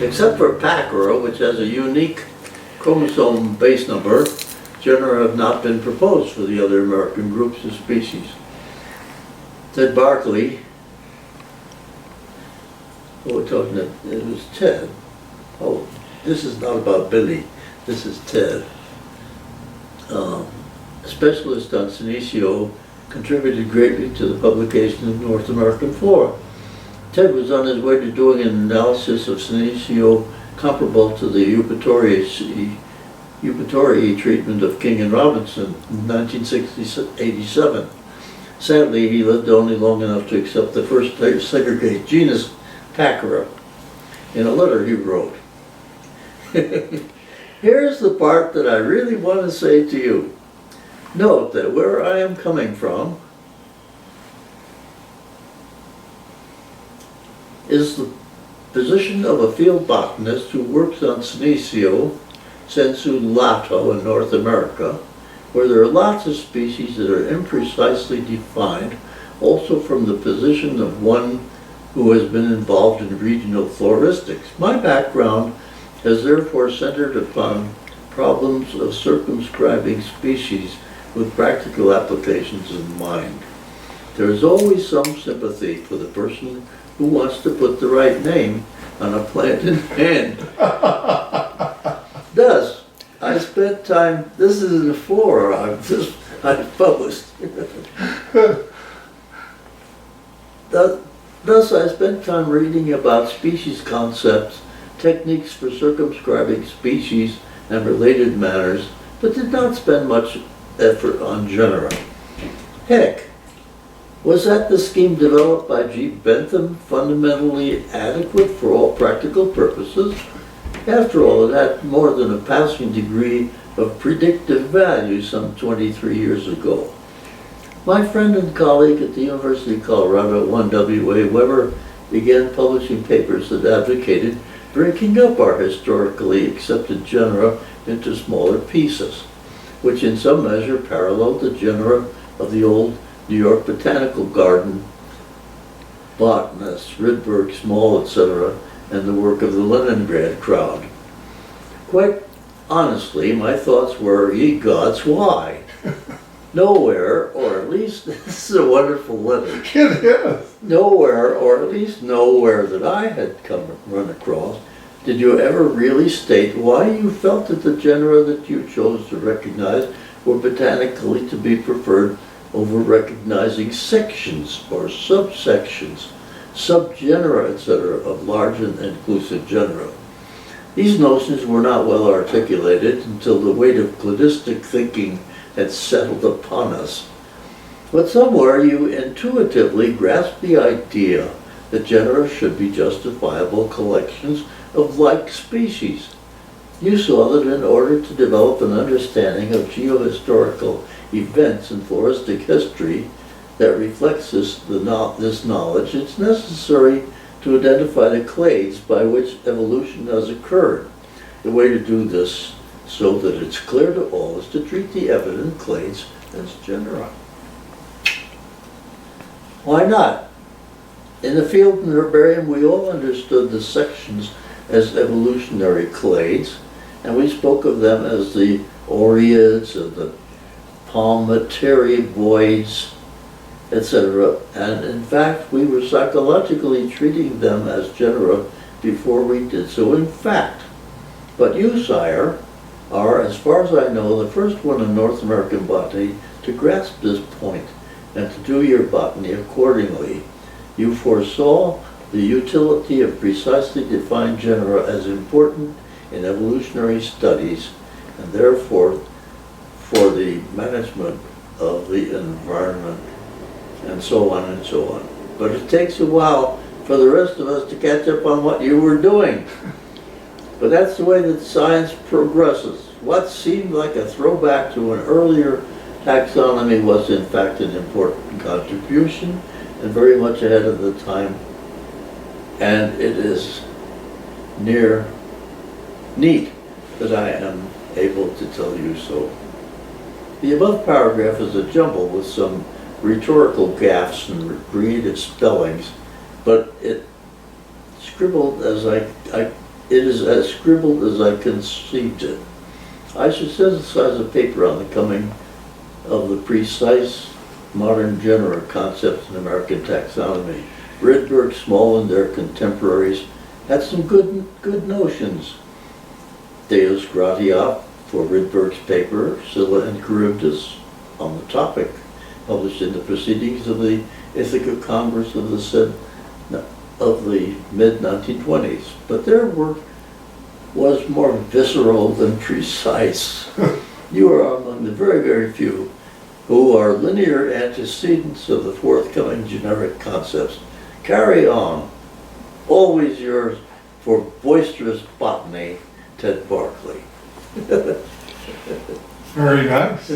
Except for Pachyra, which has a unique chromosome base number, genera have not been proposed for the other American groups of species. Ted Barkley, oh, we're talking that it was Ted. Oh, this is not about Billy, this is Ted. A specialist on Senecio, contributed greatly to the publication of North American flora. Ted was on his way to doing an analysis of Senecio comparable to the Eupatoriae treatment of King and Robinson in 1987. Sadly, he lived only long enough to accept the first segregate genus Pachyra in a letter he wrote. Here's the part that I really want to say to you. Note that where I am coming from is the position of a field botanist who works on Senecio sensu lato in North America, where there are lots of species that are imprecisely defined, also from the position of one who has been involved in regional floristics. My background has therefore centered upon problems of circumscribing species with practical applications in mind. There is always some sympathy for the person who wants to put the right name on a plant in hand. Thus, I spent time, this is in the flora I've published. Thus, I spent time reading about species concepts, techniques for circumscribing species and related matters, but did not spend much effort on genera. Heck, was that the scheme developed by G. Bentham fundamentally adequate for all practical purposes? After all, it had more than a passing degree of predictive value some 23 years ago. My friend and colleague at the University of Colorado, 1 W.A. Weber, began publishing papers that advocated breaking up our historically accepted genera into smaller pieces, which in some measure paralleled the genera of the old New York Botanical Garden botanists, Rydberg, Small, etc., and the work of the Leningrad crowd. Quite honestly, my thoughts were, ye gods, why? Nowhere, or at least, this is a wonderful letter. It is. Nowhere, or at least nowhere that I had run across, did you ever really state why you felt that the genera that you chose to recognize were botanically to be preferred over recognizing sections or subsections, subgenera, etc., of large and inclusive genera. These notions were not well articulated until the weight of cladistic thinking had settled upon us. But somewhere you intuitively grasped the idea that genera should be justifiable collections of like species. You saw that in order to develop an understanding of geohistorical events in floristic history that reflects this knowledge, it's necessary to identify the clades by which evolution has occurred. The way to do this so that it's clear to all is to treat the evident clades as genera. Why not? In the field and herbarium, we all understood the sections as evolutionary clades, and we spoke of them as the oreads and the palmaterioids, etc. And in fact, we were psychologically treating them as genera before we did so in fact. But you, sire, are, as far as I know, the first one in North American botany to grasp this point and to do your botany accordingly. You foresaw the utility of precisely defined genera as important in evolutionary studies, and therefore for the management of the environment, and so on and so on. But it takes a while for the rest of us to catch up on what you were doing. But that's the way that science progresses. What seemed like a throwback to an earlier taxonomy was in fact an important contribution and very much ahead of the time. And it is neat that I am able to tell you so. The above paragraph is a jumble with some rhetorical gaffes and creative spellings, but it scribbled as I It is as scribbled as I conceived it. I should synthesize a paper on the coming of the precise modern genera concepts in American taxonomy. Rydberg, Small, and their contemporaries had some good notions. Deus Gratiaf for Rydberg's paper, Scylla and Charybdis, on the topic, published in the Proceedings of the Ethical Congress of the mid-1920s. But their work was more visceral than precise. You are among the very, very few who are linear antecedents of the forthcoming generic concepts. Carry on. Always yours for boisterous botany, Ted Barkley. Very nice.